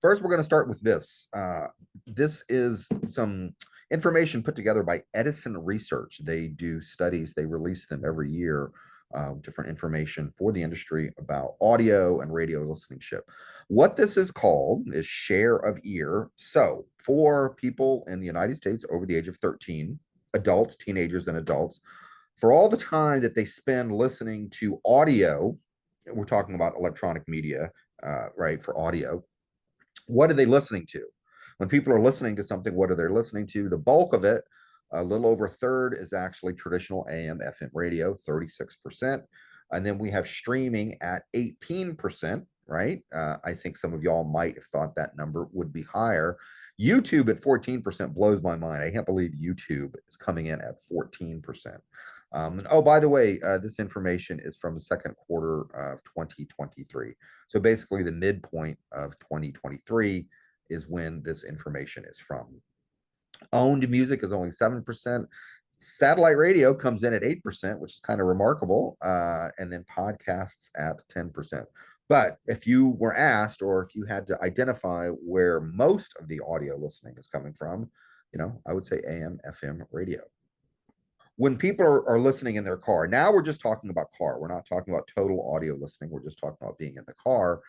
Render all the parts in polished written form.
First, we're going to start with this. This is some information put together by Edison Research. They do studies, they release them every year, different information for the industry about audio and radio listenership. What this is called is share of ear. So, for people in the United States over the age of 13, adults, teenagers, and adults, for all the time that they spend listening to audio, we're talking about electronic media, right, for audio, what are they listening to? When people are listening to something, what are they listening to? The bulk of it, a little over a third, is actually traditional AM, FM radio, 36%. And then we have streaming at 18%, right? I think some of y'all might have thought that number would be higher. YouTube at 14% blows my mind. I can't believe YouTube is coming in at 14%. And oh, by the way, this information is from the second quarter of 2023. So basically, the midpoint of 2023 is when this information is from. Owned music is only 7%. Satellite radio comes in at 8%, which is kind of remarkable. And then podcasts at 10%. But if you were asked, or if you had to identify where most of the audio listening is coming from, I would say AM, FM radio. When people are listening in their car, now we're just talking about car. We're not talking about total audio listening. We're just talking about being in the car.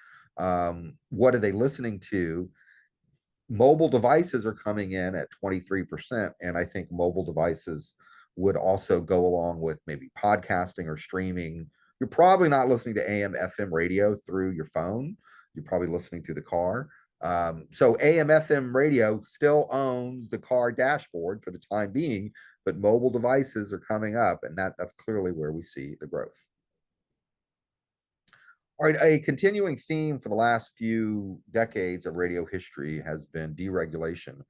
What are they listening to? Mobile devices are coming in at 23%. And I think mobile devices would also go along with maybe podcasting or streaming. You're probably not listening to AM, FM radio through your phone. You're probably listening through the car. So AM, FM radio still owns the car dashboard for the time being, but mobile devices are coming up, and that's clearly where we see the growth. All right, a continuing theme for the last few decades of radio history has been deregulation.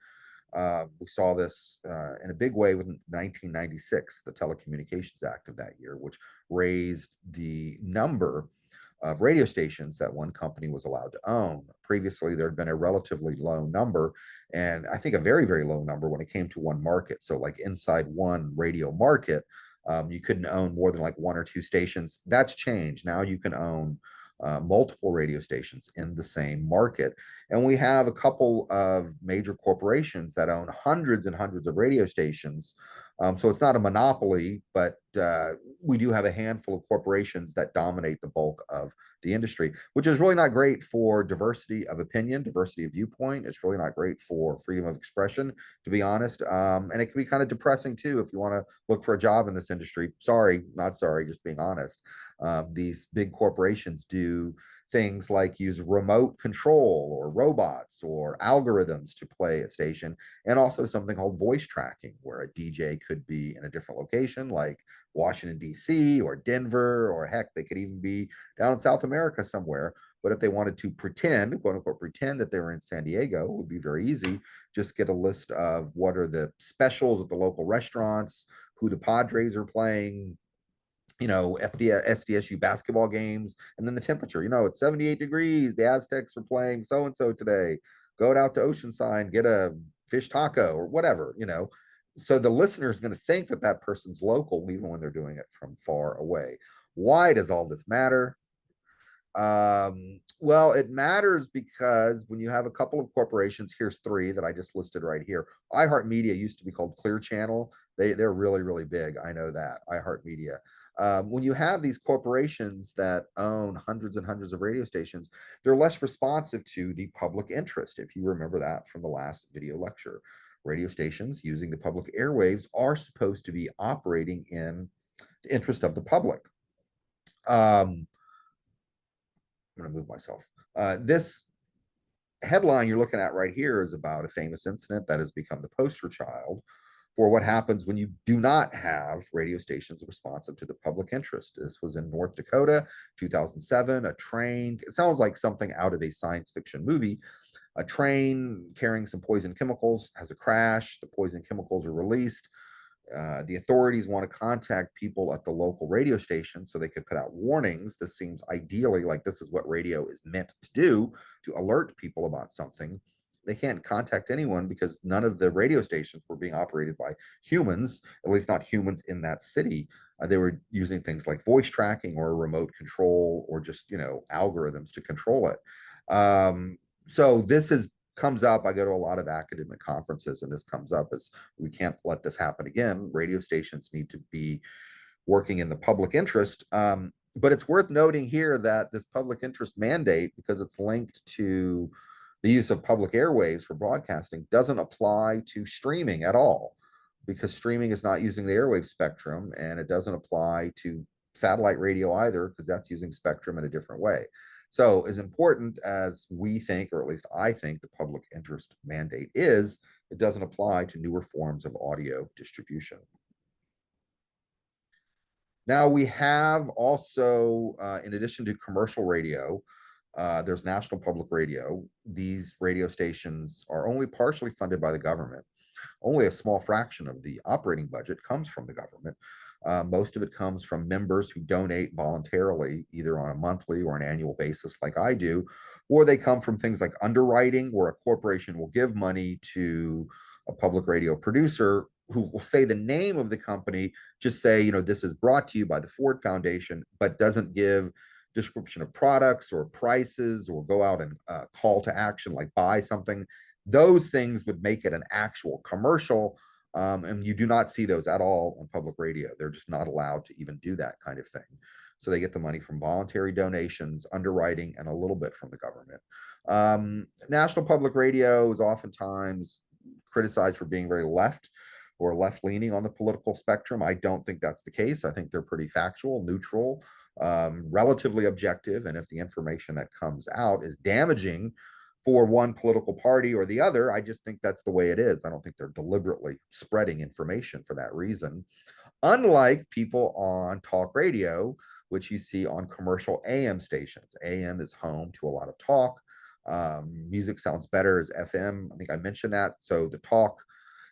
We saw this in a big way with 1996, the Telecommunications Act of that year, which raised the number of radio stations that one company was allowed to own. Previously, there had been a relatively low number, and I think a very, very low number when it came to one market. So, like inside one radio market, you couldn't own more than like one or two stations. That's changed. Now you can own multiple radio stations in the same market. And we have a couple of major corporations that own hundreds and hundreds of radio stations. So it's not a monopoly, but we do have a handful of corporations that dominate the bulk of the industry, which is really not great for diversity of opinion, diversity of viewpoint. It's really not great for freedom of expression, to be honest. And it can be kind of depressing too if you want to look for a job in this industry. Sorry, not sorry, just being honest. These big corporations do things like use remote control or robots or algorithms to play a station, and also something called voice tracking, where a DJ could be in a different location like Washington, D.C., or Denver, or heck, they could even be down in South America somewhere. But if they wanted to pretend, quote unquote, pretend that they were in San Diego, it would be very easy. Just get a list of what are the specials at the local restaurants, who the Padres are playing, SDSU basketball games, and then the temperature. It's 78 degrees. The Aztecs are playing so and so today. Go out to Oceanside, get a fish taco or whatever. So the listener is going to think that that person's local, even when they're doing it from far away. Why does all this matter? Well, it matters because when you have a couple of corporations, here's three that I just listed right here. iHeartMedia used to be called Clear Channel. They're really, really big. I know that. iHeartMedia. When you have these corporations that own hundreds and hundreds of radio stations, they're less responsive to the public interest. If you remember that from the last video lecture, radio stations using the public airwaves are supposed to be operating in the interest of the public. I'm going to move myself. This headline you're looking at right here is about a famous incident that has become the poster child for what happens when you do not have radio stations responsive to the public interest. This was in North Dakota, 2007. A train, it sounds like something out of a science fiction movie. A train carrying some poison chemicals has a crash. The poison chemicals are released. The authorities want to contact people at the local radio station so they could put out warnings. This seems ideally like this is what radio is meant to do, to alert people about something. They can't contact anyone because none of the radio stations were being operated by humans, at least not humans in that city. They were using things like voice tracking or remote control or just, algorithms to control it. So this is comes up. I go to a lot of academic conferences, and this comes up as we can't let this happen again. Radio stations need to be working in the public interest. But it's worth noting here that this public interest mandate, because it's linked to the use of public airwaves for broadcasting, doesn't apply to streaming at all, because streaming is not using the airwave spectrum, and it doesn't apply to satellite radio either, because that's using spectrum in a different way. So, as important as we think, or at least I think, the public interest mandate is, it doesn't apply to newer forms of audio distribution. Now we have also, in addition to commercial radio, there's National Public Radio. These radio stations are only partially funded by the government. Only a small fraction of the operating budget comes from the government. Most of it comes from members who donate voluntarily, either on a monthly or an annual basis, like I do, or they come from things like underwriting, where a corporation will give money to a public radio producer who will say the name of the company, just say, this is brought to you by the Ford Foundation, but doesn't give description of products or prices, or go out and call to action like buy something. Those things would make it an actual commercial, and you do not see those at all on public radio. They're just not allowed to even do that kind of thing. So they get the money from voluntary donations, underwriting, and a little bit from the government. National Public Radio is oftentimes criticized for being very left or left leaning on the political spectrum. I don't think that's the case. I think they're pretty factual, neutral, relatively objective. And if the information that comes out is damaging for one political party or the other, I just think that's the way it is. I don't think they're deliberately spreading information for that reason. Unlike people on talk radio, which you see on commercial AM stations. AM is home to a lot of talk. Music sounds better as FM. I think I mentioned that. So the talk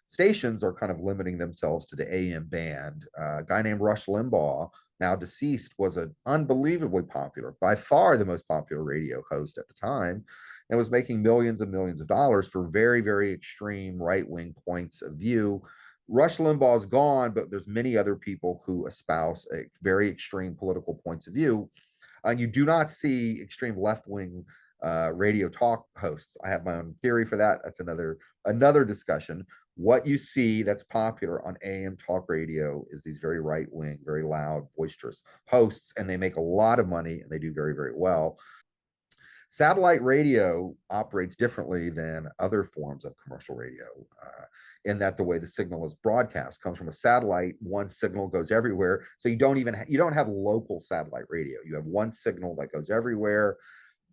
stations are kind of limiting themselves to the AM band. A guy named Rush Limbaugh, now deceased, was an unbelievably popular, by far the most popular radio host at the time, and was making millions and millions of dollars for very, very extreme right-wing points of view. Rush Limbaugh's gone, but there's many other people who espouse a very extreme political points of view. And you do not see extreme left-wing radio talk hosts. I have my own theory for that. That's another discussion. What you see that's popular on AM talk radio is these very right-wing, very loud, boisterous hosts, and they make a lot of money, and they do very, very well. Satellite radio operates differently than other forms of commercial radio, in that the way the signal is broadcast comes from a satellite. One signal goes everywhere, so you don't have local satellite radio. You have one signal that goes everywhere.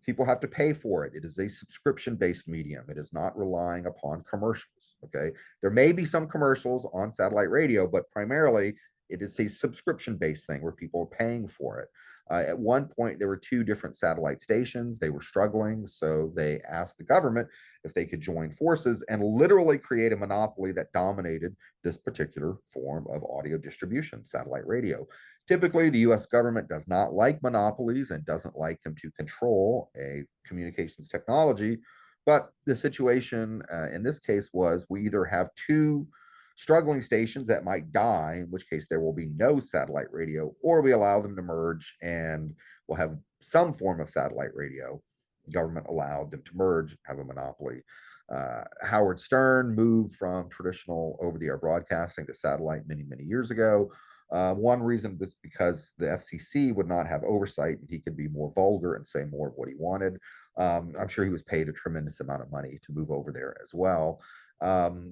People have to pay for it. It is a subscription-based medium. It is not relying upon commercials. Okay, there may be some commercials on satellite radio, but primarily it is a subscription-based thing where people are paying for it. At one point, there were two different satellite stations. They were struggling, so they asked the government if they could join forces and literally create a monopoly that dominated this particular form of audio distribution, satellite radio. Typically, the US government does not like monopolies and doesn't like them to control a communications technology. But the situation in this case was, we either have two struggling stations that might die, in which case there will be no satellite radio, or we allow them to merge and we'll have some form of satellite radio. The government allowed them to merge, have a monopoly. Howard Stern moved from traditional over-the-air broadcasting to satellite many, many years ago. One reason was because the FCC would not have oversight, and he could be more vulgar and say more of what he wanted. I'm sure he was paid a tremendous amount of money to move over there as well.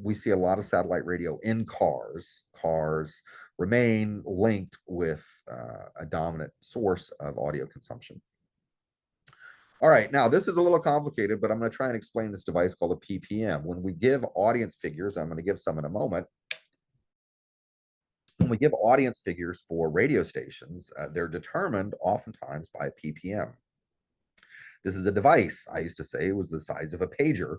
We see a lot of satellite radio in cars. Cars remain linked with a dominant source of audio consumption. All right, now this is a little complicated, but I'm going to try and explain this device called a PPM. When we give audience figures, I'm going to give some in a moment. When we give audience figures for radio stations, they're determined oftentimes by a PPM. This is a device. I used to say it was the size of a pager,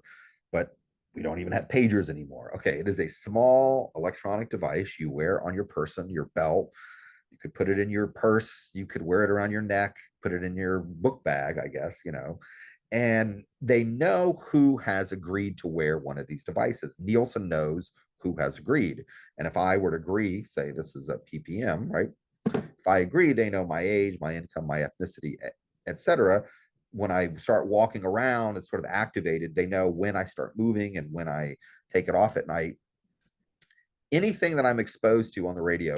but we don't even have pagers anymore. Okay, it is a small electronic device you wear on your person, your belt. You could put it in your purse. You could wear it around your neck, put it in your book bag, I guess, and they know who has agreed to wear one of these devices. Nielsen knows who has agreed. And if I were to agree, say this is a PPM, right? If I agree, they know my age, my income, my ethnicity, etc. when I start walking around, it's sort of activated. They know when I start moving and when I take it off at night. Anything that I'm exposed to on the radio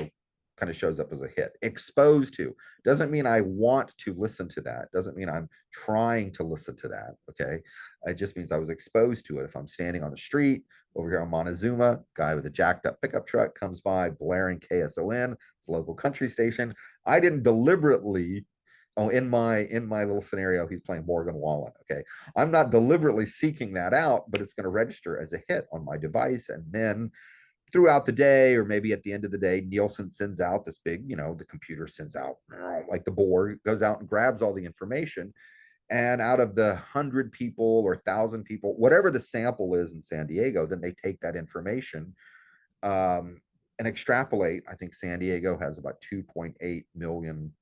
kind of shows up as a hit. Exposed to doesn't mean I want to listen to that. Doesn't mean I'm trying to listen to that. Okay. It just means I was exposed to it. If I'm standing on the street over here on Montezuma, guy with a jacked up pickup truck comes by blaring KSON, it's a local country station. I didn't deliberately. Oh, in my little scenario, he's playing Morgan Wallen. Okay. I'm not deliberately seeking that out, but it's going to register as a hit on my device. And then throughout the day, or maybe at the end of the day, Nielsen sends out this big, the computer sends out like the board goes out and grabs all the information. And out of the 100 people or 1,000 people, whatever the sample is in San Diego, then they take that information and extrapolate. I think San Diego has about 2.8 million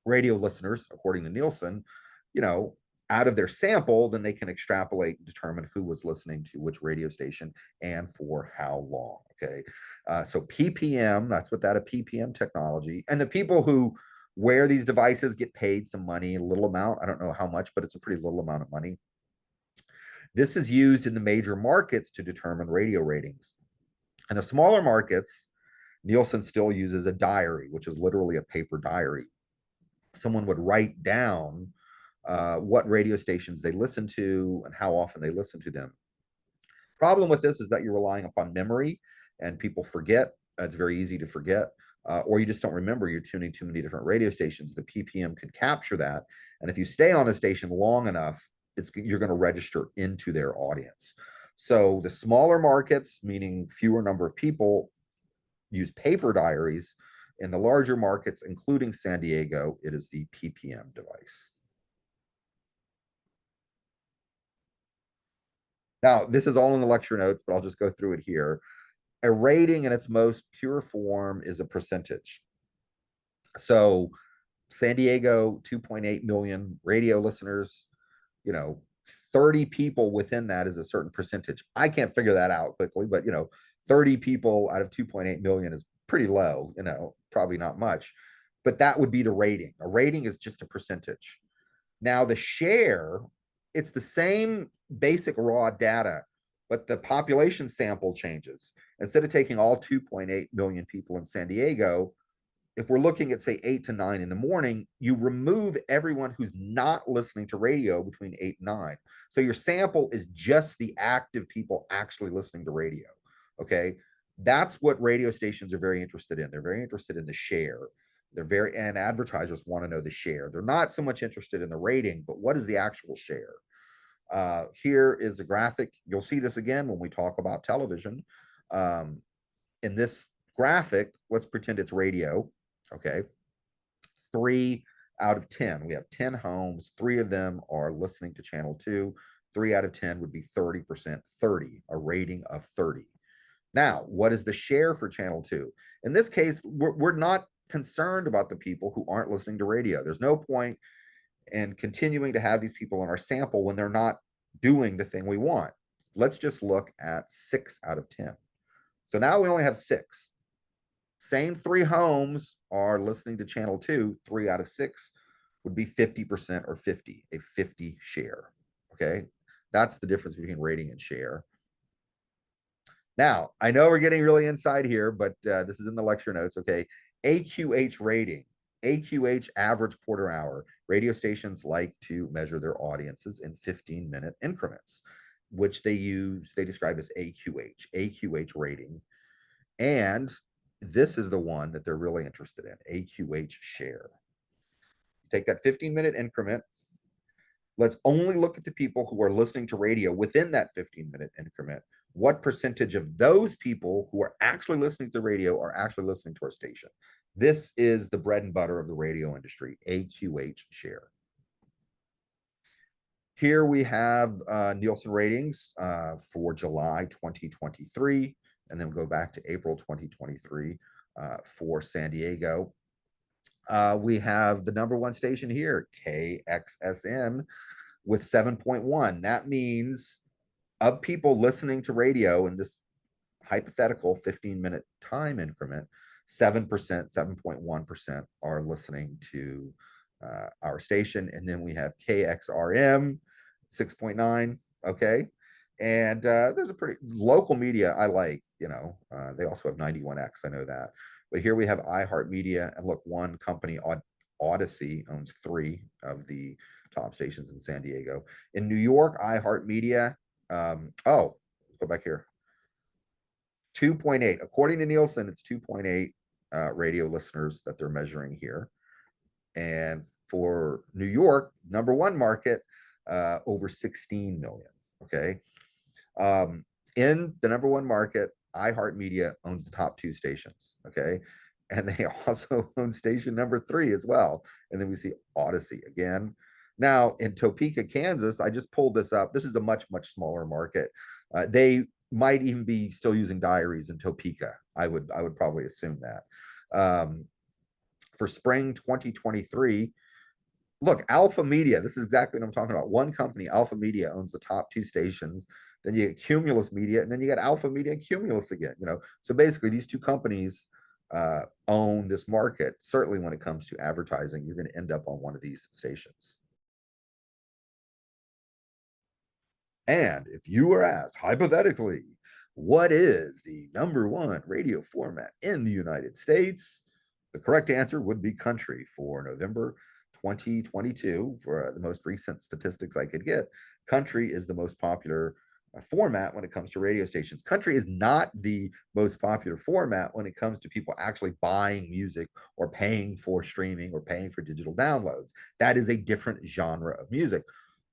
radio listeners, according to Nielsen, you know, out of their sample, then they can extrapolate and determine who was listening to which radio station and for how long. Okay. So PPM, that's what that a PPM technology. And the people who wear these devices get paid some money, a little amount. I don't know how much, but it's a pretty little amount of money. This is used in the major markets to determine radio ratings. In the smaller markets, Nielsen still uses a diary, which is literally a paper diary. Someone would write down what radio stations they listen to and how often they listen to them. Problem with this is that you're relying upon memory and people forget. It's very easy to forget. Or you just don't remember you're tuning too many different radio stations. The PPM can capture that. And if you stay on a station long enough, you're going to register into their audience. So the smaller markets, meaning fewer number of people, use paper diaries. In the larger markets, including San Diego, it is the PPM device. Now, this is all in the lecture notes, but I'll just go through it here. A rating in its most pure form is a percentage. So San Diego, 2.8 million radio listeners, 30 people within that is a certain percentage. I can't figure that out quickly, but 30 people out of 2.8 million is pretty low, probably not much. But that would be the rating. A rating is just a percentage. Now the share, it's the same basic raw data, but the population sample changes. Instead of taking all 2.8 million people in San Diego, if we're looking at say 8 to 9 in the morning, you remove everyone who's not listening to radio between 8 and 9. So your sample is just the active people actually listening to radio. Okay. That's what radio stations are very interested in. They're very interested in the share. And advertisers want to know the share. They're not so much interested in the rating, but what is the actual share? Here is a graphic. You'll see this again when we talk about television. In this graphic, let's pretend it's radio. Okay. 3 out of 10. We have 10 homes. 3 of them are listening to channel 2. 3 out of 10 would be 30%, 30, a rating of 30. Now, what is the share for channel 2? In this case, we're not concerned about the people who aren't listening to radio. There's no point in continuing to have these people in our sample when they're not doing the thing we want. Let's just look at 6 out of 10. So now we only have 6. Same 3 homes are listening to channel 2. 3 out of 6 would be 50% or 50, a 50 share. Okay. That's the difference between rating and share. Now, I know we're getting really inside here, but this is in the lecture notes. Okay. AQH rating, AQH average quarter hour. Radio stations like to measure their audiences in 15-minute increments, which they describe as AQH rating. And this is the one that they're really interested in, AQH share. Take that 15-minute increment. Let's only look at the people who are listening to radio within that 15-minute increment. What percentage of those people who are actually listening to radio are actually listening to our station? This is the bread and butter of the radio industry, AQH share. Here we have Nielsen ratings for July 2023, and then go back to April 2023 for San Diego. We have the number 1 station here, KXSN, with 7.1. That means of people listening to radio in this hypothetical 15-minute time increment, 7%, 7.1% are listening to our station. And then we have KXRM 6.9. Okay. And there's a pretty local media I like, they also have 91X. I know that. But here we have iHeartMedia. And look, one company, Odyssey, owns three of the top stations in San Diego. In New York, iHeartMedia, go back here. 2.8. According to Nielsen, it's 2.8 radio listeners that they're measuring here. And for New York, number one market, over 16 million. Okay. In the number one market, iHeartMedia owns the top two stations. Okay. And they also own station number three as well. And then we see Odyssey again. Now in Topeka, Kansas, I just pulled this up. This is a much, much smaller market. They might even be still using diaries in Topeka. I would probably assume that. For spring 2023, look, Alpha Media, this is exactly what I'm talking about. One company, Alpha Media, owns the top two stations. Then you get Cumulus Media, and then you got Alpha Media and Cumulus again. So basically these two companies own this market. Certainly when it comes to advertising, you're going to end up on one of these stations. And if you were asked hypothetically, what is the number one radio format in the United States? The correct answer would be country for November 2022. For the most recent statistics I could get, country is the most popular format when it comes to radio stations. Country is not the most popular format when it comes to people actually buying music or paying for streaming or paying for digital downloads. That is a different genre of music.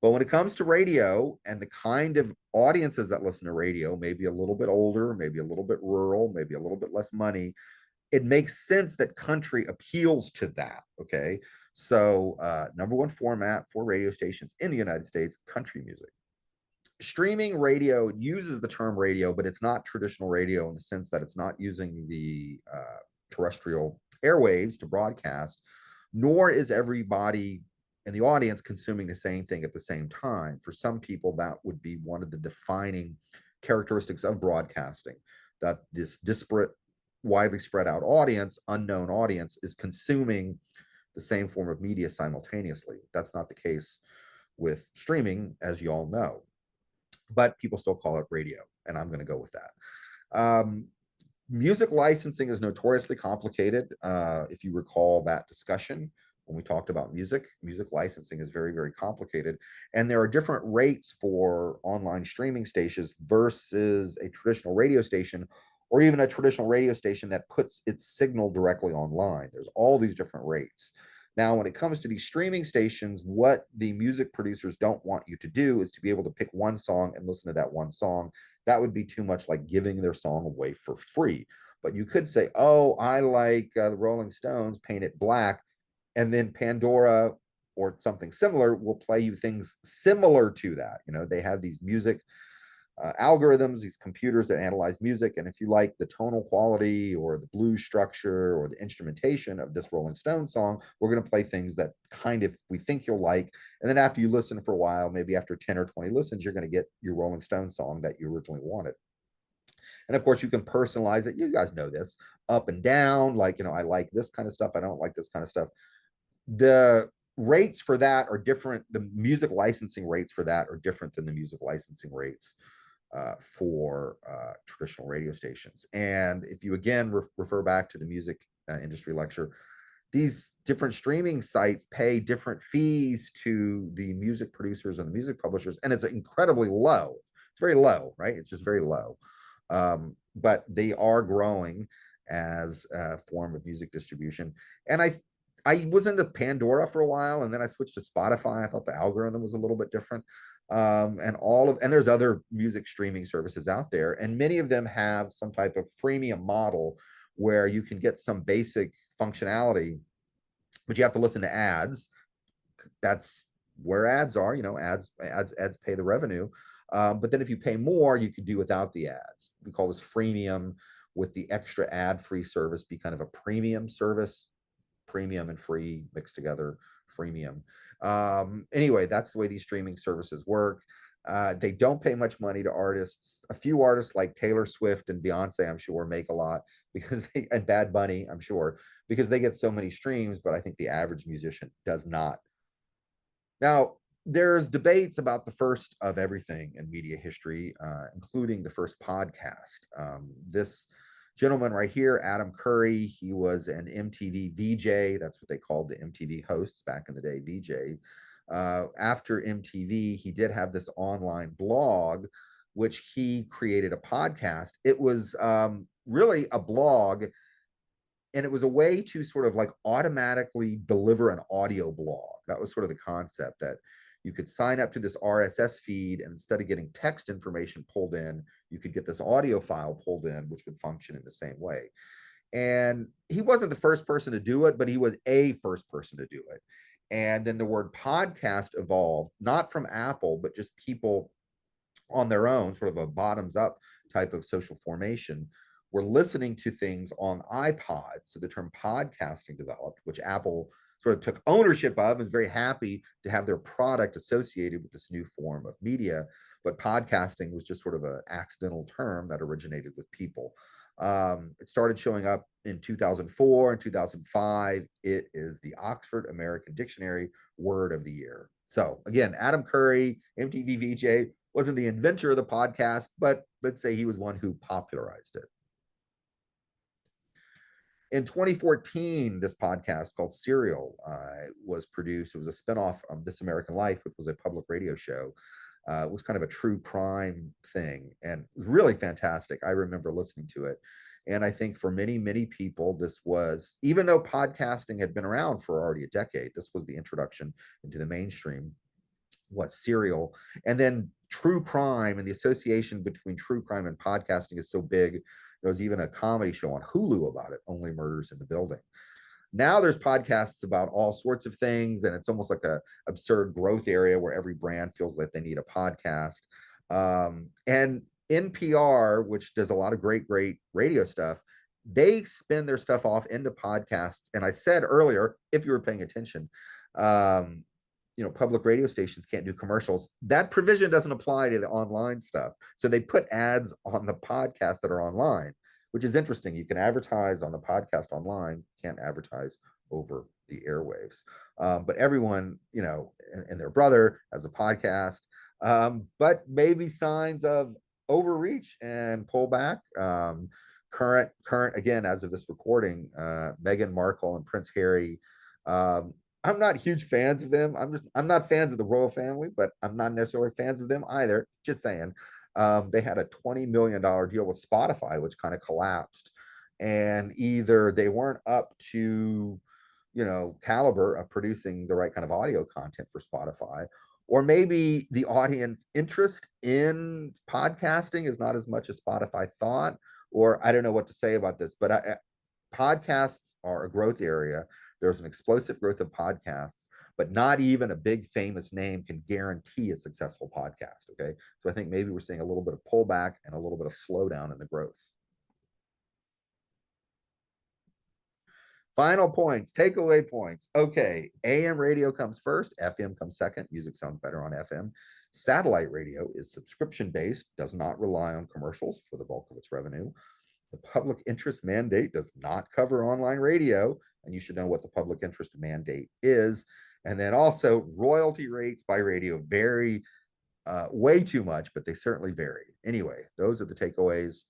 But when it comes to radio and the kind of audiences that listen to radio, maybe a little bit older, maybe a little bit rural, maybe a little bit less money, it makes sense that country appeals to that. Okay. So, number one format for radio stations in the United States, country music. Streaming radio uses the term radio, but it's not traditional radio in the sense that it's not using the terrestrial airwaves to broadcast, nor is everybody in the audience consuming the same thing at the same time. For some people, that would be one of the defining characteristics of broadcasting, that this disparate, widely spread out audience, unknown audience, is consuming the same form of media simultaneously. That's not the case with streaming, as you all know. But people still call it radio, and I'm going to go with that. Music licensing is notoriously complicated. If you recall that discussion when we talked about music licensing is very, very complicated. And there are different rates for online streaming stations versus a traditional radio station, or even a traditional radio station that puts its signal directly online. There's all these different rates. Now, when it comes to these streaming stations, what the music producers don't want you to do is to be able to pick one song and listen to that one song. That would be too much like giving their song away for free. But you could say, oh, I like the Rolling Stones, Paint It Black. And then Pandora or something similar will play you things similar to that. They have these music algorithms, these computers that analyze music. And if you like the tonal quality or the blues structure or the instrumentation of this Rolling Stone song, we're going to play things that kind of we think you'll like. And then after you listen for a while, maybe after 10 or 20 listens, you're going to get your Rolling Stone song that you originally wanted. And of course, you can personalize it. You guys know this, up and down. Like, I like this kind of stuff. I don't like this kind of stuff. The rates for that are different. The music licensing rates for that are different than the music licensing rates for traditional radio stations. And if you again refer back to the music industry lecture, these different streaming sites pay different fees to the music producers and the music publishers, and it's incredibly low. It's very low, right? It's just very low. But they are growing as a form of music distribution. And I was into Pandora for a while, and then I switched to Spotify. I thought the algorithm was a little bit different. And there's other music streaming services out there, and many of them have some type of freemium model where you can get some basic functionality, but you have to listen to ads. That's where ads are. Ads pay the revenue. But then if you pay more, you could do without the ads. We call this freemium, with the extra ad-free service be kind of a premium service. Premium and free mixed together, freemium. Anyway, that's the way these streaming services work. They don't pay much money to artists. A few artists like Taylor Swift and Beyonce, I'm sure, make a lot because and Bad Bunny, I'm sure, because they get so many streams, but I think the average musician does not. Now, there's debates about the first of everything in media history, including the first podcast. This gentleman right here, Adam Curry, he was an MTV VJ. That's what they called the MTV hosts back in the day, VJ. After MTV, he did have this online blog, which he created a podcast. It was really a blog, and it was a way to sort of like automatically deliver an audio blog. That was sort of the concept, that you could sign up to this RSS feed, and instead of getting text information pulled in, you could get this audio file pulled in, which would function in the same way. And he wasn't the first person to do it, but he was a first person to do it. And then the word podcast evolved, not from Apple, but just people on their own, sort of a bottoms up type of social formation. We're listening to things on iPods. So the term podcasting developed, which Apple sort of took ownership of and is very happy to have their product associated with this new form of media. But podcasting was just sort of an accidental term that originated with people. It started showing up in 2004 and 2005. It is the Oxford American Dictionary word of the year. So again, Adam Curry, MTV VJ, wasn't the inventor of the podcast, but let's say he was one who popularized it. In 2014, this podcast called Serial was produced. It was a spinoff of This American Life, which was a public radio show. It was kind of a true crime thing, and it was really fantastic. I remember listening to it. And I think for many, many people, this was, even though podcasting had been around for already a decade, this was the introduction into the mainstream, was Serial. And then true crime, and the association between true crime and podcasting is so big. There was even a comedy show on Hulu about it, Only Murders in the Building. Now there's podcasts about all sorts of things, and it's almost like a absurd growth area where every brand feels like they need a podcast. And NPR, which does a lot of great radio stuff, they spin their stuff off into podcasts. And I said earlier, if you were paying attention, um, public radio stations can't do commercials. That provision doesn't apply to the online stuff. So they put ads on the podcasts that are online, which is interesting. You can advertise on the podcast online, can't advertise over the airwaves. But everyone, and their brother has a podcast, but maybe signs of overreach and pullback. Current, again, as of this recording, Meghan Markle and Prince Harry, I'm not huge fans of them. I'm not fans of the royal family, but I'm not necessarily fans of them either. Just saying. They had a $20 million deal with Spotify, which kind of collapsed. And either they weren't up to, caliber of producing the right kind of audio content for Spotify, or maybe the audience interest in podcasting is not as much as Spotify thought, or I don't know what to say about this, but podcasts are a growth area. There's an explosive growth of podcasts, but not even a big famous name can guarantee a successful podcast. Okay. So I think maybe we're seeing a little bit of pullback and a little bit of slowdown in the growth. Final points, takeaway points. Okay. AM radio comes first, FM comes second. Music sounds better on FM. Satellite radio is subscription based, does not rely on commercials for the bulk of its revenue. The public interest mandate does not cover online radio, and you should know what the public interest mandate is. And then also, royalty rates by radio vary way too much, but they certainly vary. Anyway, those are the takeaways.